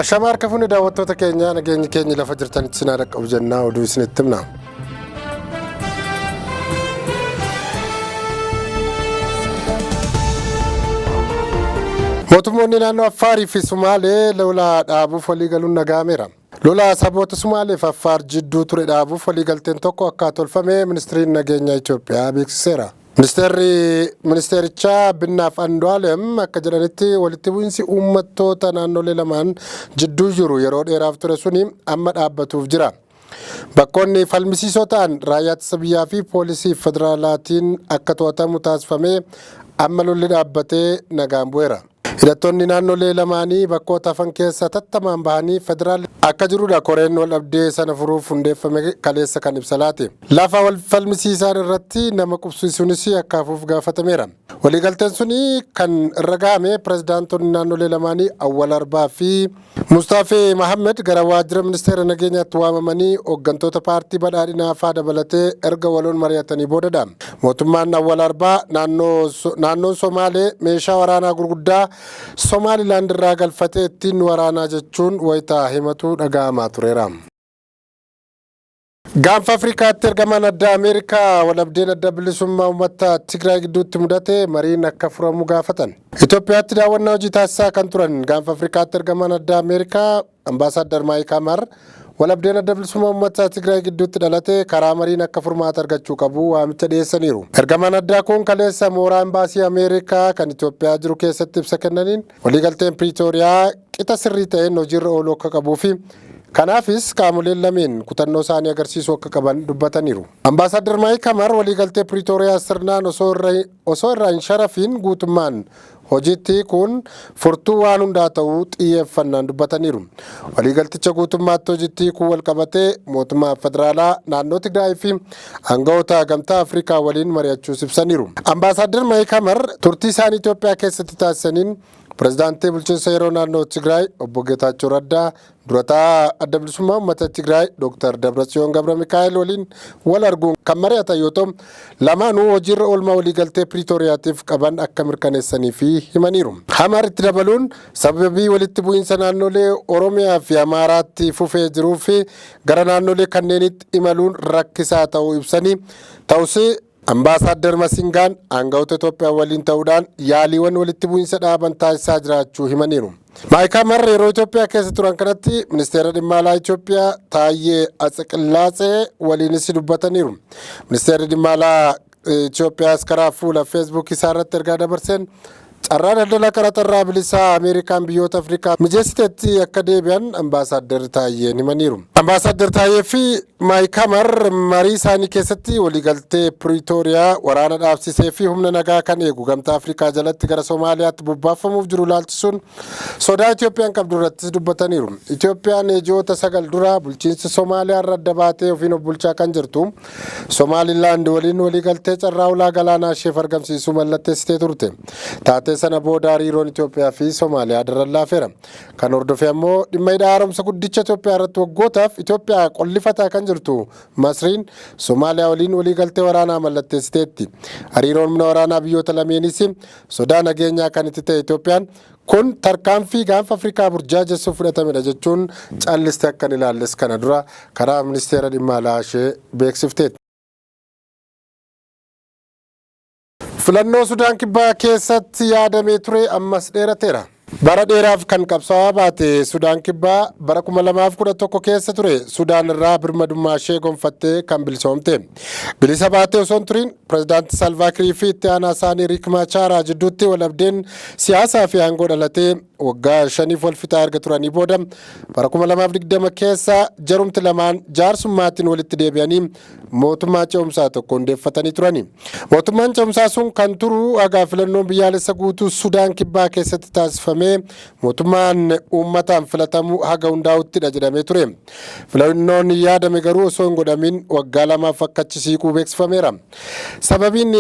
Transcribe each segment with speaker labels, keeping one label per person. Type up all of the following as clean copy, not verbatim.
Speaker 1: Ashamaa harka fuuni daawwattoota keenya nageenyi keenya lafa jirtanitti sinaa dhaqqabu jennaa oduu isinitti himna. Mootummoonni naannoo Affaarii fi Sumaalee lola dhaabuuf waliigaluun nagaameera. Lola saboota Sumaalee fi Affaar jidduu ture dhaabuuf waliigalteen tokko akka tolfame ministeeriin nageenya Itoophiyaa beeksiseera. Ministeericha Binnaaf Andu'aalem akka jedhanitti walitti bu'iinsi uummattoota naannolee lamaan jidduu jiru yeroo dheeraaf ture suni amma dhaabbatuuf jira. Bakkoonni falmisiisoo ta'an raayyaa ittisa biyyaa fi poolisii federaalaatiin akka to'atamu taasifamee amma lolli dhaabbatee nagaan bu'eera. Hidhattoonni naannolee lamaanii bakkoota hafan keessa tattamaan bahanii federaal akka jirudha koreen wal dhabdee sana furuuf hundeeffame kaleessa kan ibsalaati. Lafa wal falmisiisaan irratti nama qubsiisuunis akka hafuuf gaafatameera. Waliigalteen suni kan irra gahame pirezidaantonni naannolee lamaanii Awwal Arbaa fi Mustaafee Mahammed gara waajjira ministeera nageenyaatti waamamanii hooggantoota paartii badhaadhinaa faa dabalatee erga waloon mari'atanii boodadha. Mootummaan Awwal Arbaa naannoon Somaalee meeshaa waraanaa gurguddaa Somaalilaand irraa galfatee ittiin waraanaa jechuun wayitaa himatu dhaga'amaa tureera. Gaanfa Afrikaatti ergamaan addaa Ameerikaa walabdeen adda bilisummaa uummata Tigraay gidduutti mudate mariin akka furamu gaafatan. Itoophiyaatti daawwannaa hojii taasisaa kan turan Gaanfa Afrikaatti ergamaan addaa Ameerikaa Ambaasaadder Maayik Hamar walabdeen adda bilisummaa uummata Tigraay gidduutti dhalate karaa mariin akka furmaata argachuu qabu waamicha dhiyeessaniiru. Ergamaan addaa kun kaleessa mooraa embaasii Ameerikaa kan Itoophiyaa jiru keessatti ibsa kennaniin waliigalteen Piriitooriyaa qixa sirrii ta'een hojiirra ooluu akka qabuu fi kanaafis qaamoleen lameen kutannoo isaanii agarsiisuu akka qaban dubbataniiru. Ambaasaadder Maayik Hamar waliigaltee Piriitooriyaa sirnaan osoo irraa hin sharafiin guutummaan hojiitti kun furtuu waan hundaa ta'uu xiyyeeffannaan dubbataniiru. Waliigalticha guutummaatti hojiitti kun wal qabatee mootummaa federaalaa naannoo Tigraay fi aangawoota gamtaa Afrikaa waliin mari'achuus ibsaniiru. Ambaasaadder Maayik Hamar turtii isaanii Itoophiyaa keessatti taasisaniin pirezidaantii bulchiinsa yeroo naannoo Tigraay obbo Geetaachoo Raddaa durataa adda bilisummaa uummata Tigraay Dr. Dabratsiyoon Gabra Mikaa'el waliin wal arguun kan mari'atan yoo ta'u lamaanuu hojiirra oolmaa waliigaltee Piriitooriyaatiif qaban akka mirkaneessanii fi himaniiru. Hamar itti dabaluun sababii walitti bu'iinsa naannolee Oromiyaa fi Amaaraatti fufee jiruu fi gara naannolee kanneenitti imaluun rakkisaa ta'uu ibsanii ta'us Ambaasaadder Masingaan aangawoota Itoophiyaa waliin ta'uudhaan yaaliiwwan walitti bu'iinsa dhaaban taasisaa jiraachuu himaniiru. Maayik Hamar yeroo Itoophiyaa keessa turan kanatti ministeera dhimma alaa Itoophiyaa Taayyee Atsiqillaatsee waliinis dubbataniiru. Ministeerri dhimma alaa Itoophiyaas karaa fuula feesbuukii isaa irratti ergaa dabarseen carraa daldala qaraxarraa bilisaa Ameerikaan biyyoota Afrikaa mijeessiteetti akka deebi'an Ambaasaadder Taayyeen himaniiru. Ambaasaadder Taayyee fi Maayik Hamar marii isaanii keessatti waliigaltee Piriitooriyaa waraana dhaabsisee fi humna nagaa kan eegu gamtaa Afrikaa jalatti gara Somaaliyaatti bobbaafamuuf jiru ilaalchisuun sodaa Itoophiyaan qabdu irrattis dubbataniiru. Itoophiyaan ji'oota 9 dura bulchiinsa Somaaliyaa irra adda baatee ofiin of bulchaa kan jirtu Somaalilaand waliin waliigaltee carraa ulaa galaanaa isheef argamsiisuu mallatteessitee turte. Taatee sana booda hariiroon Itoophiyaa fi Somaaliyaa daran laafeera. Kan hordofee ammoo dhimma hidha haaromsa guddicha Itoophiyaa irratti waggootaaf Itoophiyaa qollifataa kan jirtu Masriin Somaaliyaa waliin waliigaltee waraanaa mallatteessiteetti. Hariiroon humna waraanaa biyyoota lameenis sodaa nageenyaa kan itti ta'e Itoophiyaan kun tarkaanfii gaanfa Afrikaa burjaajessuuf fudhatamedha jechuun calliste akka hin ilaalles kana dura karaa ministeera dhimma alaa ishee beeksifteetti. Filannoo Sudaan Kibbaa keessatti yaadamee ture ammas dheerateera. Bara dheeraaf kan qabsaa'aa baate Sudaan Kibbaa bara 2011 keessa ture Sudaan irraa birmadummaa ishee gonfattee kan bilisoomte. Bilisa baatee osoo hin turin pirezidaantii Salvaa Kiir fi itti aanaa isaanii Riik Maachaaraa jidduutti walabdeen siyaasaa fi aangoo dhalatee waggaa 5 wal fixaa erga turanii booda bara 2020 keessa jarumti lamaan jaarsummaatiin walitti deebi'anii mootummaa ce'umsaa tokko hundeeffatanii turani. Mootummaan ce'umsaa sun kan turu hagaa filannoon biyyaalessa guutuu Sudaan Kibbaa keessatti taasifame mootummaan uummataan filatamu haga hundaa'uttidha jedhamee ture. Filannoon yaadame garuu osoo hin godhamin waggaa 2 akka achi siquu beeksifameera. Sababiin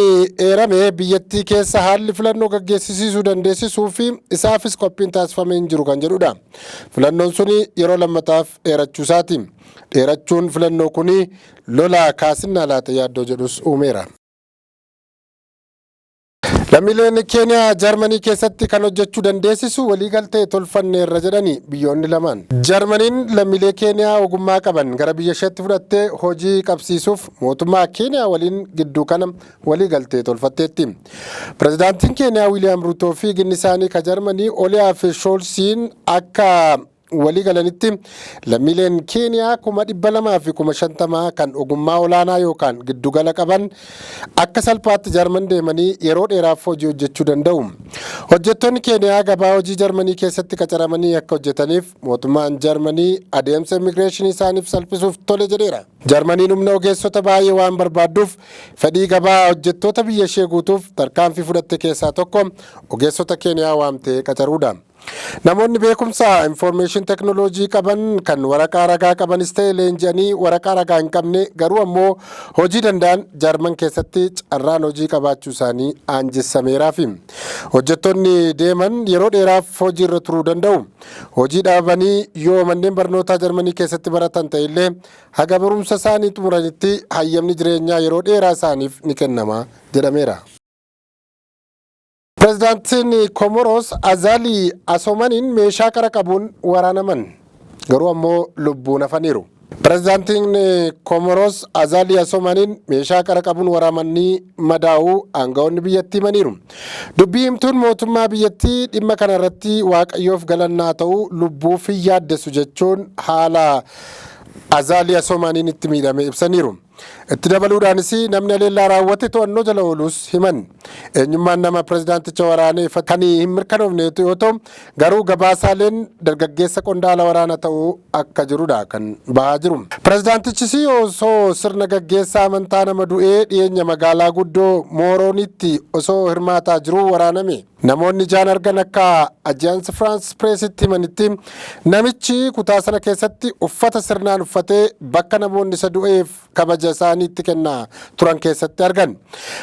Speaker 1: eerame biyyattii keessa haalli filannoo gaggeessisiisuu dandeessisuu fi isaafis qophiin taasifamee hin jiru kan jedhudha. Filannoon suni yeroo lammataaf dheerachuu isaati. Dheerachuun filannoo kuni lolaa kaasinnaa laata yaaddoo jedhus uumeera. Lammiileen Keeniyaa Jarmanii keessatti kan hojjechuu dandeessisu waliigaltee tolfanneerra jedhani biyyoonni lamaan. Jarmaniin lammiilee Keeniyaa ogummaa qaban gara biyya isheetti fudhattee hojii qabsiisuuf mootummaa Keeniyaa waliin gidduu kana waliigaltee tolfatteetti. Pireezidaantiin Keeniyaa Wiiliyaam Ruutoo fi ginni isaanii ka Jarmanii Olaaf Shoolsiin akka waliigalanitti lammiileen Keeniyaa 200,000 fi 50,000 kan ogummaa olaanaa yookaan giddugala qaban akka salphaatti Jarman deemanii yeroo dheeraaf hojii hojjechuu danda'u. Hojjettoonni Keeniyaa gabaa hojii Jarmanii keessatti qacaramanii akka hojjetaniif mootummaan Jarmanii adeemsa immigireeshinii isaaniif salphisuuf tole jedheera. Jarmaniin humna ogeessota baay'ee waan barbaadduuf fedhii gabaa hojjettoota biyya ishee guutuuf tarkaanfii fudhatte keessaa tokko ogeessota Keeniyaa waamtee qacaruudha. Namoonni beekumsa information technology qaban kan waraqaa ragaa qabanis ta'e leenji'anii waraqaa ragaa hin qabne garuu ammoo hojii danda'an Jarman keessatti carraan hojii qabaachuu isaanii aanjessameeraafi. Hojjettoonni deeman yeroo dheeraaf hojii irra turuu danda'u. Hojii dhaabanii yoo manneen barnootaa Jarmanii keessatti baratan ta'e illee haga barumsa isaanii xumuranitti hayyamni jireenyaa yeroo dheeraa isaaniif ni kennama jedhameera. Pireezidaantiin Komoros Azaalii Asoomaaniin meeshaa qara qabuun waraanaman garuu ammoo lubbuun hafaniiru. Pireezidaantiin Komoros Azaalii Asoomaaniin meeshaa qara qabuun waraamanii madaa'uu aangawoonni biyyattii himaniiru. Dubbii himtuun mootummaa biyyattii dhimma kana irratti waaqayyoof galannaa ta'uu lubbuuf hin yaaddessu jechuun haala Azaalii Asoomaaniin itti miidhame ibsaniiru. Itti dabaluudhaanis namni aleellaa raawwate to'annoo jala oolus himan. Eenyummaan nama pireezidaanticha waraanee kan hin mirkanoofne yoo ta'u garuu gabaasaaleen dargaggeessa qondaala waraana ta'uu akka jirudha kan bahaa jiru. Pireezidaantichis osoo sirna gaggeessaa amantaa nama du'ee dhiyeenya magaalaa guddoo Mooroonitti osoo hirmaataa jiruu waraaname. Namoonni ijaan argan akka Ajaansi Firaans Pireesitti himanitti namichi kutaa sana keessatti uffata sirnaan uffatee bakka namoonni isa du'eef kabaja isaaniitti kennaa turan keessatti argan.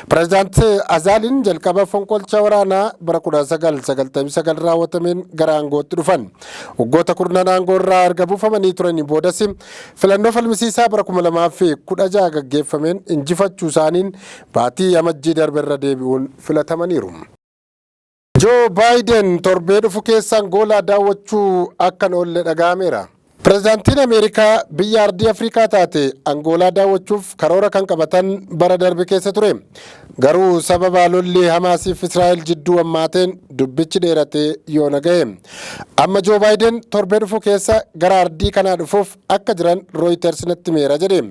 Speaker 1: Pireezidaanti Azaaliin jalqaba fonqolcha waraanaa bara 1999 raawwatameen gara aangootti dhufan. Waggoota 10 aangoo irraa erga buufamanii turanii boodas filannoo falmisiisaa bara 2016 gaggeeffameen injifachuu isaaniin baatii amajjii darbe irra deebi'uun filatamaniiru. Joo Baayiden torbee dhufu keessa Angoolaa daawwachuu akka oolle dhaga'ameera. Pireezidaantiin Ameerikaa biyya ardii Afrikaa taate Angoolaa daawwachuuf karoora kan qabatan bara darbe keessa ture. Garuu sababa lolli Hamaasiif Israa'el jidduu hammaateen dubbichi dheeratee yoo naga'e. Amma Joo Baayiden torbee dhufu keessa gara ardii kanaa dhufuuf akka jiran Reuters natti himeera jedhe.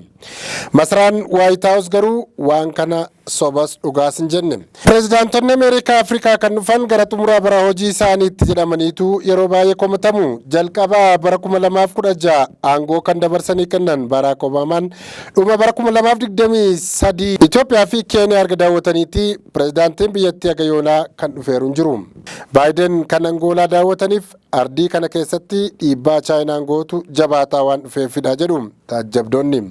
Speaker 1: Masraan White House garuu waan kana sobas dhugaas hin jenne. Pireezidaantonni Ameerikaa Afrikaa kan dhufan gara xumuraa bara hojii isaaniitti jedhamaniitu yeroo baay'ee komatamu. Jalqaba bara 2016 aangoo kan dabarsanii kennan Barack Obamaan dhuma bara 2023 Itoophiyaa fi Keeniyaa erga daawwataniiti pireezidaantiin biyyattii haga yoonaa kan dhufeeru hin jiru. Baayiden kan Angoolaa daawwataniif ardii kana keessatti dhiibbaa Chaayinaan gootu jabaataa waan dhufeefidha jedhu taajjabdoonni.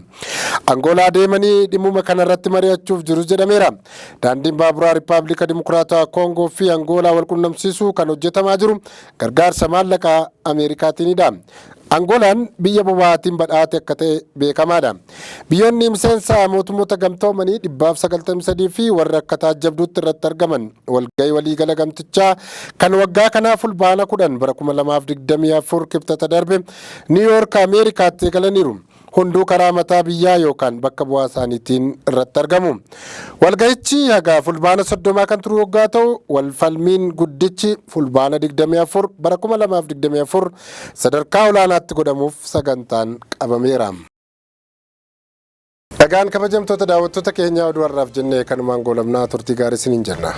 Speaker 1: Angoolaa deemanii dhimmuma kanarratti mari'achuuf jiru jedhameera. Daandiin baaburaa Rippaabilika Dimokiraatawaa Koongoo fi Angoolaa wal qunnamsiisuu kan hojjetamaa jiru gargaarsa maallaqaa Ameerikaatiinidha. Angoolaan biyya boba'aatiin badhaate akka ta'e beekamaadha. Biyyoonni miseensa mootummoota gamtoomanii 193 fi warra akka taajjabduutti irratti argaman walgahii waliigala gamtichaa kan waggaa kanaa fulbaana 10 bara 2024 kibxata darbe Niiwuyoork Ameerikaatti eegalaniiru. Hunduu karaa mataa biyyaa yookaan bakka bu'aa isaaniitiin irratti argamu. Walgahichi haga fulbaana 30 kan turu waggaa ta'u walfalmiin guddichi fulbaana 24 bara 2024 sadarkaa olaanaatti godhamuuf sagantaan qabameera. Dhagaan kabajamtoota daawwattoota keenyaa oduu har'aaf jennee kanumaan goolabnaa turtii gaarii isiniin jenna.